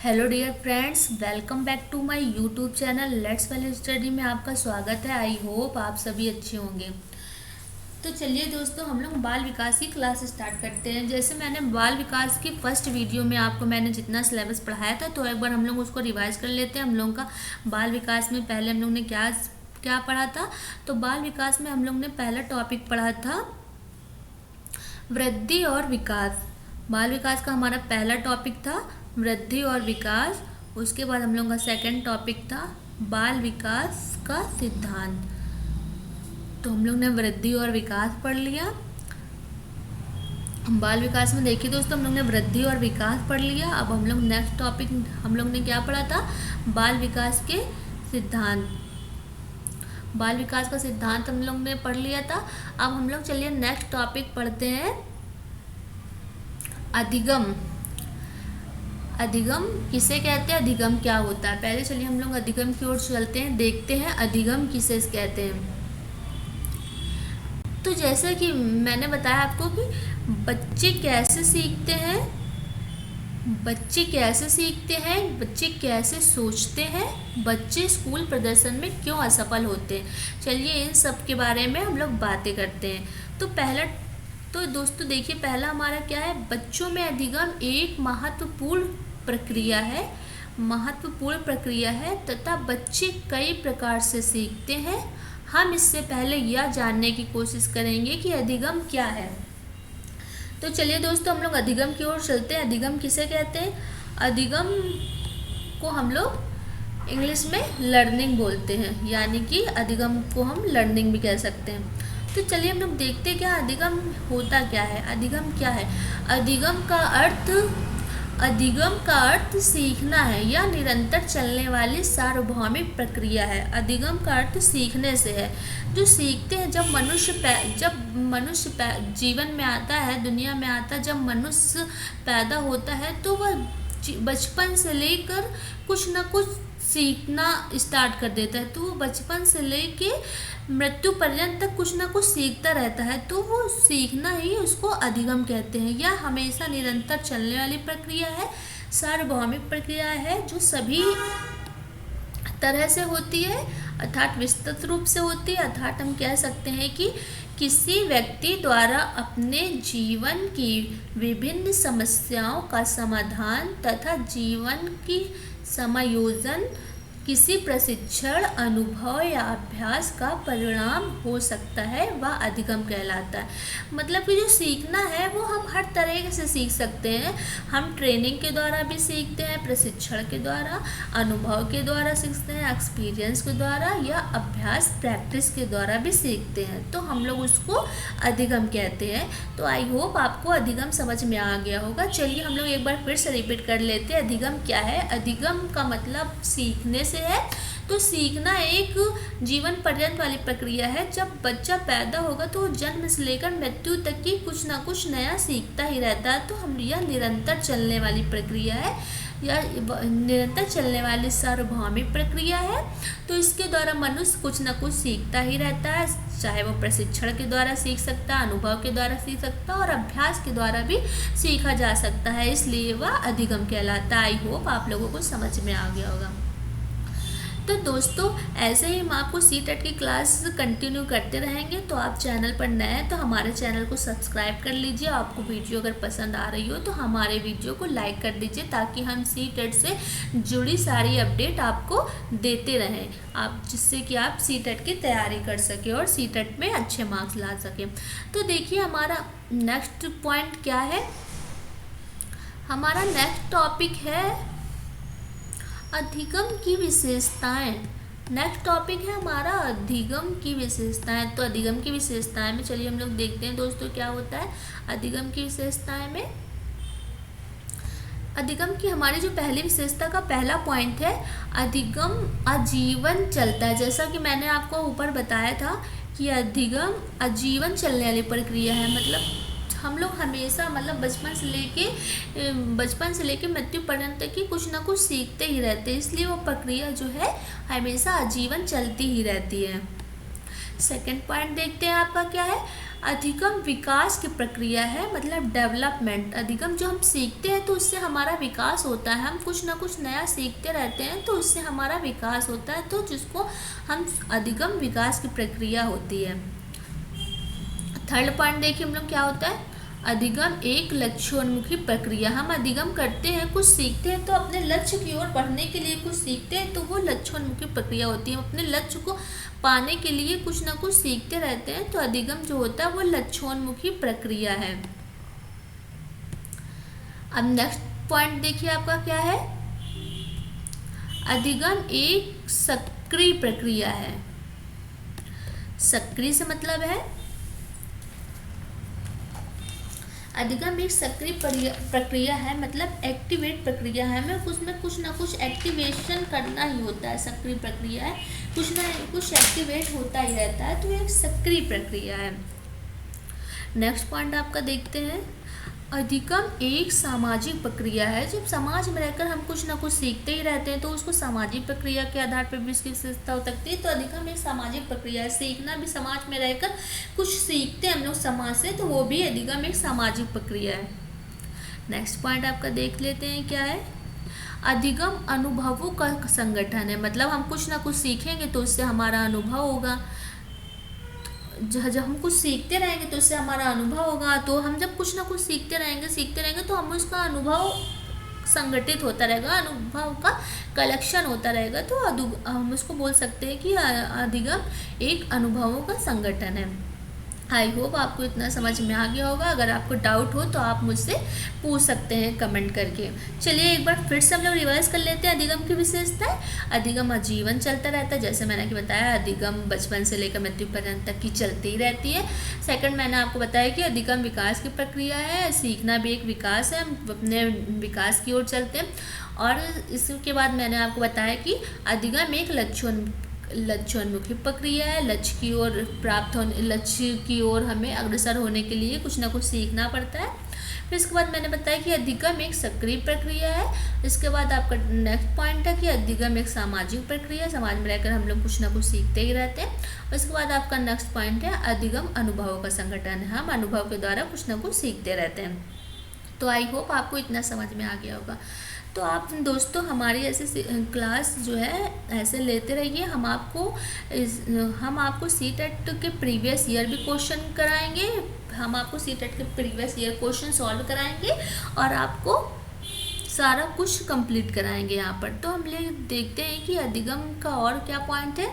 Hello dear friends, welcome back to my YouTube channel let's well study में आपका स्वागत है। आई होप आप सभी अच्छे होंगे। तो चलिए दोस्तों, हम लोग बाल विकास की क्लास स्टार्ट करते हैं। जैसे मैंने बाल विकास की फर्स्ट वीडियो में आपको मैंने जितना सिलेबस पढ़ाया था, तो एक बार हम लोग उसको रिवाइज कर लेते हैं। हम लोगों का बाल विकास में पहले हम लोग ने क्या क्या पढ़ा था। तो बाल विकास में हम लोग ने पहला टॉपिक पढ़ा था वृद्धि और विकास। बाल विकास का हमारा पहला टॉपिक था वृद्धि और विकास। उसके बाद हम लोग का सेकंड टॉपिक था बाल विकास का सिद्धांत। तो हम लोग ने वृद्धि और विकास पढ़ लिया। बाल विकास में देखिए दोस्तों, हम लोग ने वृद्धि और विकास पढ़ लिया। अब हम लोग नेक्स्ट टॉपिक हम लोग ने क्या पढ़ा था, बाल विकास के सिद्धांत। बाल विकास का सिद्धांत हम लोग ने पढ़ लिया था। अब हम लोग चलिए नेक्स्ट टॉपिक पढ़ते हैं अधिगम। अधिगम किसे कहते हैं, अधिगम क्या होता है। पहले चलिए हम लोग अधिगम की ओर चलते हैं, देखते हैं अधिगम किसे कहते हैं। तो जैसा कि मैंने बताया आपको कि बच्चे कैसे सीखते हैं, बच्चे कैसे सीखते हैं, बच्चे कैसे सोचते हैं, बच्चे स्कूल प्रदर्शन में क्यों असफल होते हैं। चलिए इन सब के बारे में हम लोग बातें करते हैं। तो दोस्तों देखिए, पहला हमारा क्या है, बच्चों में अधिगम एक महत्वपूर्ण प्रक्रिया है, महत्वपूर्ण प्रक्रिया है तथा बच्चे कई प्रकार से सीखते हैं। हम इससे पहले यह जानने की कोशिश करेंगे कि अधिगम क्या है। तो चलिए दोस्तों, हम लोग अधिगम की ओर चलते हैं। अधिगम किसे कहते हैं, अधिगम को हम लोग इंग्लिश में लर्निंग बोलते हैं, यानी कि अधिगम को हम लर्निंग भी कह सकते हैं। तो चलिए हम लोग देखते हैं क्या अधिगम होता क्या है। अधिगम क्या है, अधिगम का अर्थ सीखना है या निरंतर चलने वाली सार्वभौमिक प्रक्रिया है। अधिगम का अर्थ सीखने से है। जो सीखते हैं जब मनुष्य जीवन में आता है, दुनिया में आता है, जब मनुष्य पैदा होता है तो वह बचपन से लेकर कुछ ना कुछ सीखना स्टार्ट कर देता है। तो वो बचपन से लेके मृत्यु पर्यंत तक कुछ ना कुछ सीखता रहता है। तो वो सीखना ही उसको अधिगम कहते हैं। यह हमेशा निरंतर चलने वाली प्रक्रिया है, सार्वभौमिक प्रक्रिया है, जो सभी तरह से होती है, अर्थात विस्तृत रूप से होती है। अर्थात हम कह सकते हैं कि किसी व्यक्ति द्वारा अपने जीवन की विभिन्न समस्याओं का समाधान तथा जीवन की समायोजन किसी प्रशिक्षण, अनुभव या अभ्यास का परिणाम हो सकता है, वह अधिगम कहलाता है। मतलब कि जो सीखना है वो हम हर तरह से सीख सकते हैं। हम ट्रेनिंग के द्वारा भी सीखते हैं, प्रशिक्षण के द्वारा, अनुभव के द्वारा सीखते हैं, एक्सपीरियंस के द्वारा या अभ्यास प्रैक्टिस के द्वारा भी सीखते हैं। तो हम लोग उसको अधिगम कहते हैं। तो आई होप आपको अधिगम समझ में आ गया होगा। चलिए हम लोग एक बार फिर से रिपीट कर लेते हैं, अधिगम क्या है। अधिगम का मतलब सीखने से है। तो सीखना एक जीवन पर्यंत वाली प्रक्रिया है। जब बच्चा पैदा होगा तो जन्म से लेकर मृत्यु तक की कुछ ना कुछ नया सीखता ही रहता है। तो हम यह निरंतर चलने वाली प्रक्रिया है, या निरंतर चलने वाली सार्वभौमिक प्रक्रिया है। तो इसके द्वारा मनुष्य कुछ ना कुछ सीखता ही रहता है, चाहे वो प्रशिक्षण के द्वारा सीख सकता है, अनुभव के द्वारा सीख सकता है और अभ्यास के द्वारा भी सीखा जा सकता है। इसलिए वह अधिगम कहलाता है। आई होप आप लोगों को समझ में आ गया होगा। तो दोस्तों ऐसे ही हम आपको सी-टेट की क्लास कंटिन्यू करते रहेंगे। तो आप चैनल पर नए हैं तो हमारे चैनल को सब्सक्राइब कर लीजिए। आपको वीडियो अगर पसंद आ रही हो तो हमारे वीडियो को लाइक कर दीजिए, ताकि हम सी-टेट से जुड़ी सारी अपडेट आपको देते रहें, आप जिससे कि आप सी-टेट की तैयारी कर सकें और सी-टेट में अच्छे मार्क्स ला सकें। तो देखिए हमारा नेक्स्ट पॉइंट क्या है, हमारा नेक्स्ट टॉपिक है अधिगम की विशेषताएं। नेक्स्ट टॉपिक है हमारा अधिगम की विशेषताएं। तो अधिगम की विशेषताएं में चलिए हम लोग देखते हैं दोस्तों क्या होता है अधिगम की विशेषताएं में। अधिगम की हमारी जो पहली विशेषता का पहला पॉइंट है, अधिगम आजीवन चलता है। जैसा कि मैंने आपको ऊपर बताया था कि अधिगम आजीवन चलने वाली प्रक्रिया है। मतलब हम लोग हमेशा बचपन से लेके मृत्यु पर्यंत तक की कुछ ना कुछ सीखते ही रहते हैं। इसलिए वो प्रक्रिया जो है हमेशा आजीवन चलती ही रहती है। सेकंड पॉइंट देखते हैं आपका क्या है, अधिगम विकास की प्रक्रिया है, मतलब डेवलपमेंट। अधिगम जो हम सीखते हैं तो उससे हमारा विकास होता है, हम कुछ ना कुछ नया सीखते रहते हैं तो उससे हमारा विकास होता है, तो जिसको हम अधिगम विकास की प्रक्रिया होती है। थर्ड पॉइंट देखिए हम लोग क्या होता है, अधिगम एक लक्ष्योन्मुखी प्रक्रिया। हम अधिगम करते हैं, कुछ सीखते हैं तो अपने लक्ष्य की ओर बढ़ने के लिए कुछ सीखते हैं तो वो लक्ष्योन्मुखी प्रक्रिया होती है। हम अपने लक्ष्य को पाने के लिए कुछ ना कुछ सीखते रहते हैं तो अधिगम जो होता है वो लक्ष्योन्मुखी प्रक्रिया है। अब नेक्स्ट पॉइंट देखिए आपका क्या है, अधिगम एक सक्रिय प्रक्रिया है। सक्रिय से मतलब है, अधिगम एक सक्रिय प्रक्रिया है, मतलब एक्टिवेट प्रक्रिया है। हमें उसमें कुछ ना कुछ एक्टिवेशन करना ही होता है। सक्रिय प्रक्रिया है, कुछ ना कुछ एक्टिवेट होता ही रहता है, तो एक सक्रिय प्रक्रिया है। नेक्स्ट पॉइंट आपका देखते हैं, अधिगम एक सामाजिक प्रक्रिया है। जब समाज में रहकर हम कुछ ना कुछ सीखते ही रहते हैं तो उसको सामाजिक प्रक्रिया के आधार पर भी इसकी विशेषता हो सकती है। तो अधिगम एक सामाजिक प्रक्रिया है, सीखना भी समाज में रहकर कुछ सीखते हैं हम लोग समाज से, तो वो भी अधिगम एक सामाजिक प्रक्रिया है। नेक्स्ट पॉइंट आपका देख लेते हैं क्या है, अधिगम अनुभवों का संगठन है। मतलब हम कुछ ना कुछ सीखेंगे तो उससे हमारा अनुभव होगा, जब हम कुछ सीखते रहेंगे तो उससे हमारा अनुभव होगा। तो हम जब कुछ ना कुछ सीखते रहेंगे तो हम उसका अनुभव संगठित होता रहेगा, अनुभव का कलेक्शन होता रहेगा। तो हम उसको बोल सकते हैं कि अधिगम एक अनुभवों का संगठन है। आई होप आपको इतना समझ में आ गया होगा। अगर आपको डाउट हो तो आप मुझसे पूछ सकते हैं कमेंट करके। चलिए एक बार फिर से हम लोग रिवाइज कर लेते हैं अधिगम की विशेषताएं। अधिगम आजीवन चलता रहता है, जैसे मैंने बताया अधिगम बचपन से लेकर मृत्यु पर्यंत तक की चलती ही रहती है। सेकंड मैंने आपको बताया कि अधिगम विकास की प्रक्रिया है, सीखना भी एक विकास है, हम अपने विकास की ओर चलते हैं। और इसके बाद मैंने आपको बताया कि अधिगम एक लक्ष्योन्मुखी प्रक्रिया है, लक्ष्य की ओर हमें अग्रसर होने के लिए कुछ ना कुछ सीखना पड़ता है। फिर इसके बाद मैंने बताया कि अधिगम एक सक्रिय प्रक्रिया है। इसके बाद आपका नेक्स्ट पॉइंट है कि अधिगम एक सामाजिक प्रक्रिया है, समाज में रहकर हम लोग कुछ ना कुछ सीखते ही रहते हैं। और इसके बाद आपका नेक्स्ट पॉइंट है अधिगम अनुभवों का संगठन है, हम अनुभव के द्वारा कुछ ना कुछ सीखते रहते हैं। तो आई होप आपको इतना समझ में आ गया होगा। तो आप दोस्तों हमारी ऐसे क्लास जो है ऐसे लेते रहिए। हम आपको सीटेट के प्रीवियस ईयर भी क्वेश्चन कराएंगे, हम आपको सीटेट के प्रीवियस ईयर क्वेश्चन सॉल्व कराएंगे और आपको सारा कुछ कंप्लीट कराएंगे यहाँ पर। तो हम देखते हैं कि अधिगम का और क्या पॉइंट है।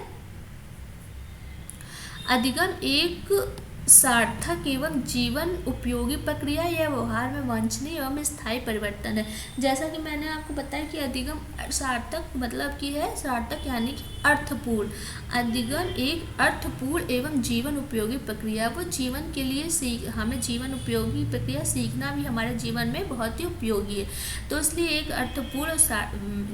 अधिगम एक सार्थक एवं जीवन उपयोगी प्रक्रिया या व्यवहार में वांछनीय एवं स्थायी परिवर्तन है। जैसा कि मैंने आपको बताया कि अधिगम सार्थक मतलब कि है सार्थक यानी कि अर्थपूर्ण। अधिगम एक अर्थपूर्ण एवं जीवन उपयोगी प्रक्रिया, वो जीवन के लिए हमें जीवन उपयोगी प्रक्रिया सीखना भी हमारे जीवन में बहुत ही उपयोगी है। तो इसलिए एक अर्थपूर्ण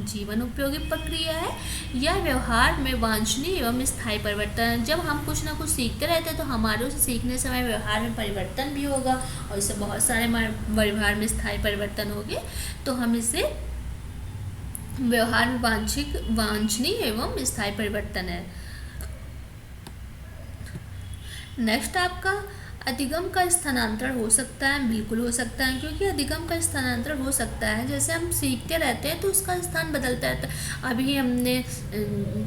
जीवन उपयोगी प्रक्रिया है या व्यवहार में वांछनीय एवं स्थायी परिवर्तन। जब हम कुछ ना कुछ सीखते रहते हैं तो हमारे उसे सीखने समय व्यवहार में परिवर्तन भी होगा और इससे बहुत सारे व्यवहार में स्थायी परिवर्तन होंगे। तो हम इसे व्यवहार में वांछनीय एवं स्थायी परिवर्तन है। नेक्स्ट आपका अधिगम का स्थानांतरण हो सकता है, बिल्कुल हो सकता है, क्योंकि अधिगम का स्थानांतरण हो सकता है। जैसे हम सीखते रहते हैं तो उसका स्थान बदलता रहता है। अभी हमने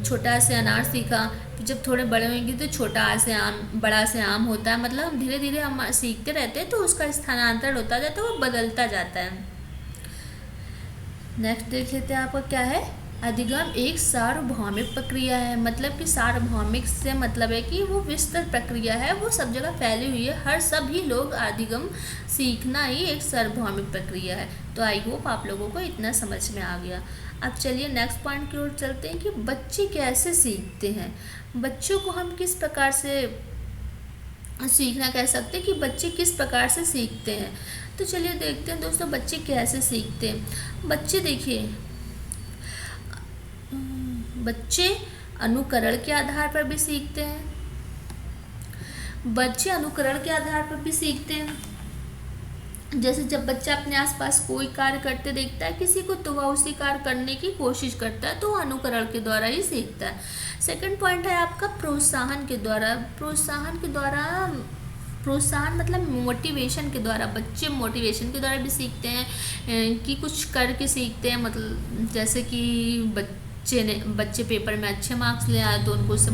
छोटा से अनार सीखा, जब थोड़े बड़े होंगे तो छोटा से आम, बड़ा से आम होता है। मतलब हम धीरे धीरे हम सीखते रहते हैं तो उसका स्थानांतरण होता जाता है, वो बदलता जाता है। नेक्स्ट देख लेते हैं आपका क्या है। अधिगम एक सार्वभौमिक प्रक्रिया है, मतलब कि सार्वभौमिक से मतलब है कि वो विस्तृत प्रक्रिया है, वो सब जगह फैली हुई है, हर सभी लोग अधिगम सीखना ही एक सार्वभौमिक प्रक्रिया है। तो आई होप आप लोगों को इतना समझ में आ गया। अब चलिए नेक्स्ट पॉइंट की ओर चलते हैं कि बच्चे कैसे सीखते हैं। बच्चों को हम किस प्रकार से सीखना कह सकते हैं कि बच्चे किस प्रकार से सीखते हैं। तो चलिए देखते हैं दोस्तों बच्चे कैसे सीखते हैं। बच्चे देखिए, बच्चे अनुकरण के आधार पर भी सीखते हैं। बच्चे अनुकरण के आधार पर भी सीखते हैं। जैसे जब बच्चा अपने आसपास कोई कार्य करते देखता है किसी को, तो वह उसी कार्य करने की कोशिश करता है, तो वह अनुकरण के द्वारा ही सीखता है। सेकंड पॉइंट है आपका प्रोत्साहन के द्वारा। प्रोत्साहन मतलब मोटिवेशन के द्वारा। बच्चे मोटिवेशन के द्वारा भी सीखते हैं कि कुछ करके सीखते हैं। मतलब जैसे कि बच्चे पेपर में अच्छे मार्क्स ले आए तो उससे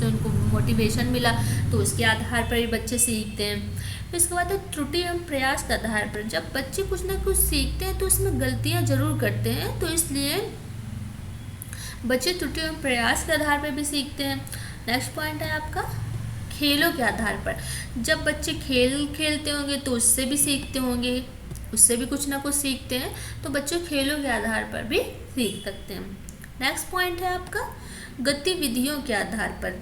उनको मोटिवेशन मिला, तो उसके आधार पर ही बच्चे सीखते हैं। फिर इसके बाद है त्रुटि एवं प्रयास के आधार पर। जब बच्चे कुछ ना कुछ सीखते हैं तो उसमें गलतियां जरूर करते हैं, तो इसलिए बच्चे त्रुटि एवं प्रयास के आधार पर भी सीखते हैं। नेक्स्ट पॉइंट है आपका खेलों के आधार पर। जब बच्चे खेल खेलते होंगे तो उससे भी सीखते होंगे, उससे भी कुछ ना कुछ सीखते हैं, तो बच्चे खेलों के आधार पर भी सीख सकते हैं। नेक्स्ट पॉइंट है आपका गतिविधियों के आधार पर।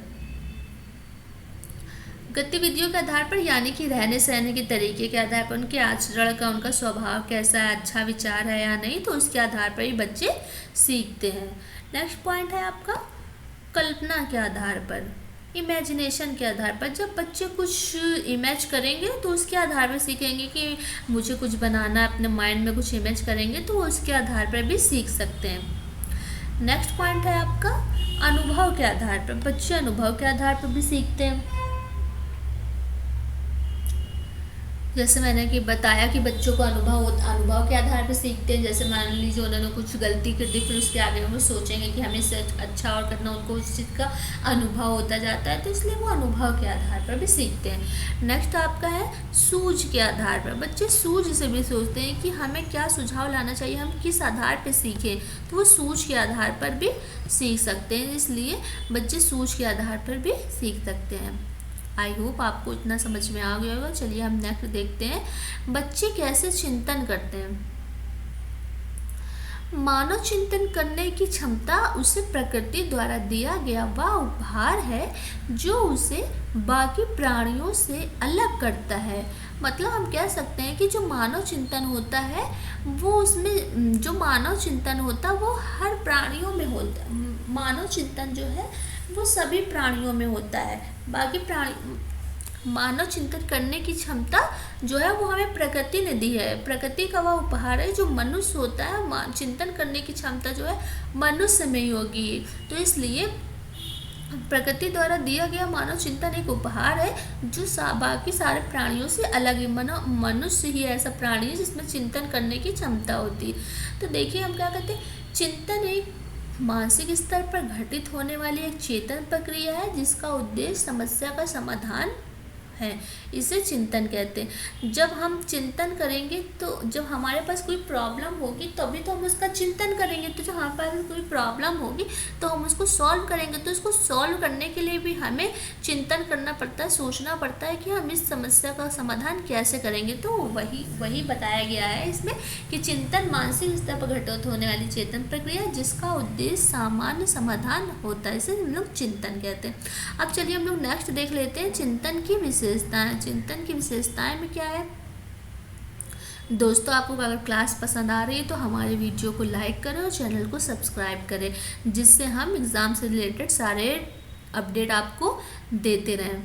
गतिविधियों के आधार पर यानी कि रहने सहने के तरीके के आधार पर, उनके आचरण का, उनका स्वभाव कैसा है, अच्छा विचार है या नहीं, तो उसके आधार पर ही बच्चे सीखते हैं। नेक्स्ट पॉइंट है आपका कल्पना के आधार पर, इमेजिनेशन के आधार पर। जब बच्चे कुछ इमेज करेंगे तो उसके आधार पर सीखेंगे कि मुझे कुछ बनाना, अपने माइंड में कुछ इमेज करेंगे तो उसके आधार पर भी सीख सकते हैं। नेक्स्ट पॉइंट है आपका अनुभव के आधार पर। बच्चे अनुभव के आधार पर भी सीखते हैं। जैसे मैंने कि बताया कि बच्चों को अनुभव के आधार पर सीखते हैं। जैसे मान लीजिए उन्होंने कुछ गलती कर दी, फिर उसके आगे वो सोचेंगे कि हमें इससे अच्छा और करना, उनको उस चीज़ का अनुभव होता जाता है, तो इसलिए वो अनुभव के आधार पर भी सीखते हैं। नेक्स्ट आपका है सूझ के आधार पर। बच्चे सूझ से भी सोचते हैं कि हमें क्या सुझाव लाना चाहिए, हम किस आधार पर सीखें, तो वो सूझ के आधार पर भी सीख सकते हैं, इसलिए बच्चे सूझ के आधार पर भी सीख सकते हैं। आई होप आपको इतना समझ में आ गया होगा। चलिए हम नेक्स्ट देखते हैं बच्चे कैसे चिंतन करते हैं। मानव चिंतन करने की क्षमता उसे प्रकृति द्वारा दिया गया वह उपहार है जो उसे बाकी प्राणियों से अलग करता है। मतलब हम कह सकते हैं कि जो मानव चिंतन होता है वो उसमें जो मानव चिंतन होता है वो हर प्राणियों में होता है। मानव चिंतन जो है वो सभी प्राणियों में होता है। बाकी मानव चिंतन करने की क्षमता जो है वो हमें प्रकृति ने दी है। प्रकृति का वह उपहार है जो मनुष्य होता है। चिंतन करने की क्षमता जो है मनुष्य में ही होगी, तो इसलिए प्रकृति द्वारा दिया गया मानव चिंतन एक उपहार है जो बाकी सारे प्राणियों से अलग है। मनुष्य ही ऐसा प्राणी है जिसमें चिंतन करने की क्षमता होती है। तो देखिए हम क्या कहते हैं, चिंतन एक मानसिक स्तर पर घटित होने वाली एक चेतन प्रक्रिया है जिसका उद्देश्य समस्या का समाधान है। इसे चिंतन कहते हैं। जब हम चिंतन करेंगे तो जब हमारे पास कोई प्रॉब्लम होगी तभी तो हम उसका चिंतन करेंगे। तो जब हमारे पास कोई प्रॉब्लम होगी तो हम उसको सॉल्व करेंगे, तो उसको सॉल्व करने के लिए भी हमें चिंतन करना पड़ता है, सोचना पड़ता है कि हम इस समस्या का समाधान कैसे करेंगे। तो वही बताया गया है इसमें कि चिंतन मानसिक स्तर पर घटित होने वाली चेतन प्रक्रिया जिसका उद्देश्य सामान्य समाधान होता है, इसे हम लोग चिंतन कहते हैं। अब चलिए हम लोग नेक्स्ट देख लेते हैं चिंतन की विशेषताएं। चिंतन की विशेषताएं में क्या है। दोस्तों आपको अगर क्लास पसंद आ रही है तो हमारे वीडियो को लाइक करें और चैनल को सब्सक्राइब करें, जिससे हम एग्ज़ाम से रिलेटेड सारे अपडेट आपको देते रहें।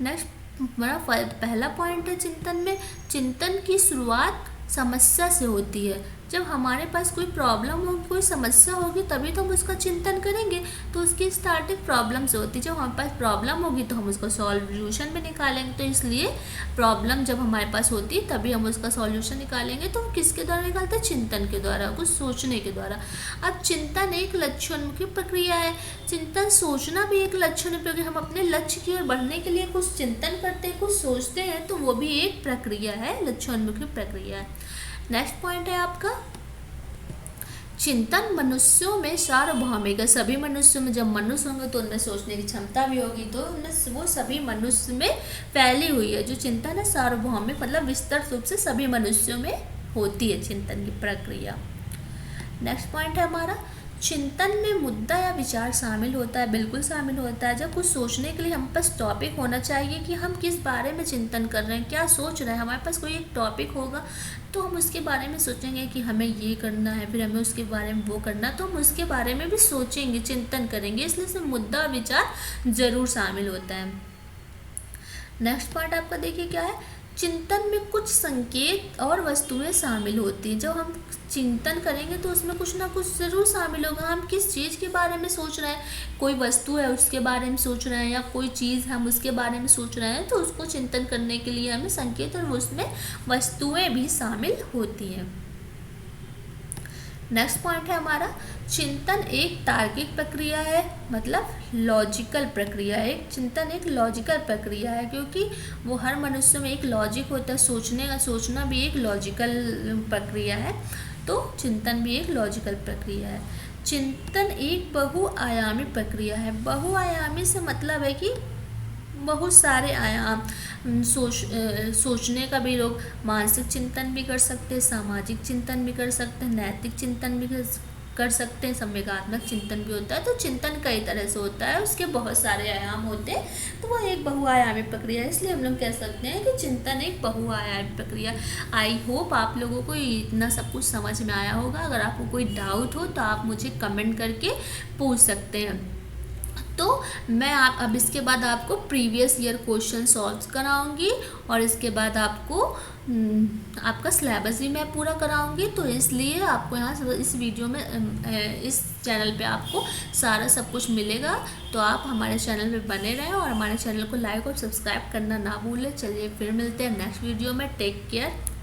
नेक्स्ट हमारा पहला पॉइंट है चिंतन में, चिंतन की शुरुआत समस्या से होती है। जब हमारे पास कोई प्रॉब्लम हो, कोई समस्या होगी तभी तो हम उसका चिंतन करेंगे, तो उसकी स्टार्टिंग प्रॉब्लम से होती है। जब हमारे पास प्रॉब्लम होगी तो हम उसका सॉल्यूशन भी निकालेंगे, तो इसलिए प्रॉब्लम जब हमारे पास होती है तभी हम उसका सॉल्यूशन निकालेंगे। तो हम किसके द्वारा निकालते हैं, चिंतन के द्वारा, कुछ सोचने के द्वारा। अब चिंतन एक लक्ष्योन्मुखी प्रक्रिया है। चिंतन सोचना भी एक लक्ष्य है, हम अपने लक्ष्य की ओर बढ़ने के लिए कुछ चिंतन करते हैं, कुछ सोचते हैं, तो वो भी एक प्रक्रिया है, लक्ष्योन्मुखी प्रक्रिया है। नेक्स्ट पॉइंट है आपका चिंतन मनुष्यों में सार्वभौमिक है। सभी मनुष्यों में, जब मनुष्य होंगे तो उनमें सोचने की क्षमता भी होगी, तो उनमें वो सभी मनुष्य में फैली हुई है। जो चिंतन है सार्वभौमिक मतलब विस्तृत रूप से सभी मनुष्यों में होती है चिंतन की प्रक्रिया। नेक्स्ट पॉइंट है हमारा चिंतन में मुद्दा या विचार शामिल होता है। बिल्कुल शामिल होता है। जब कुछ सोचने के लिए हम पास टॉपिक होना चाहिए कि हम किस बारे में चिंतन कर रहे हैं, क्या सोच रहे हैं। हमारे पास कोई एक टॉपिक होगा तो हम उसके बारे में सोचेंगे कि हमें ये करना है, फिर हमें उसके बारे में वो करना, तो हम उसके बारे में भी सोचेंगे, चिंतन करेंगे, इसलिए इसमें मुद्दा विचार जरूर शामिल होता है। नेक्स्ट पार्ट आपका देखिए क्या है, चिंतन में कुछ संकेत और वस्तुएं शामिल होती हैं। जब हम चिंतन करेंगे तो उसमें कुछ ना कुछ ज़रूर शामिल होगा। हम किस चीज़ के बारे में सोच रहे हैं, कोई वस्तु है उसके बारे में सोच रहे हैं, या कोई चीज़ हम उसके बारे में सोच रहे हैं, तो उसको चिंतन करने के लिए हमें संकेत और उसमें वस्तुएं भी शामिल होती हैं। नेक्स्ट पॉइंट है हमारा, चिंतन एक तार्किक प्रक्रिया है, मतलब लॉजिकल प्रक्रिया है। चिंतन एक लॉजिकल प्रक्रिया है, क्योंकि वो हर मनुष्य में एक लॉजिक होता है, सोचना भी एक लॉजिकल प्रक्रिया है। तो चिंतन भी एक लॉजिकल प्रक्रिया है। चिंतन एक बहुआयामी प्रक्रिया है। बहुआयामी से मतलब है कि बहुत सारे आयाम, सोचने का भी लोग मानसिक चिंतन भी कर सकते हैं, सामाजिक चिंतन भी कर सकते हैं, नैतिक चिंतन भी कर सकते हैं, संवेगात्मक चिंतन भी होता है। तो चिंतन कई तरह से होता है, उसके बहुत सारे आयाम होते हैं, तो वह एक बहुआयामी प्रक्रिया है। इसलिए हम लोग कह सकते हैं कि चिंतन एक बहुआयामी प्रक्रिया। आई होप आप लोगों को इतना सब कुछ समझ में आया होगा। अगर आपको कोई डाउट हो तो आप मुझे कमेंट करके पूछ सकते हैं। तो मैं अब इसके बाद आपको प्रीवियस ईयर क्वेश्चन सॉल्व कराऊंगी, और इसके बाद आपको आपका सिलेबस भी मैं पूरा कराऊंगी। तो इसलिए आपको यहाँ इस वीडियो में, इस चैनल पे आपको सारा सब कुछ मिलेगा। तो आप हमारे चैनल पे बने रहें और हमारे चैनल को लाइक और सब्सक्राइब करना ना भूलें। चलिए फिर मिलते हैं नेक्स्ट वीडियो में। Take care.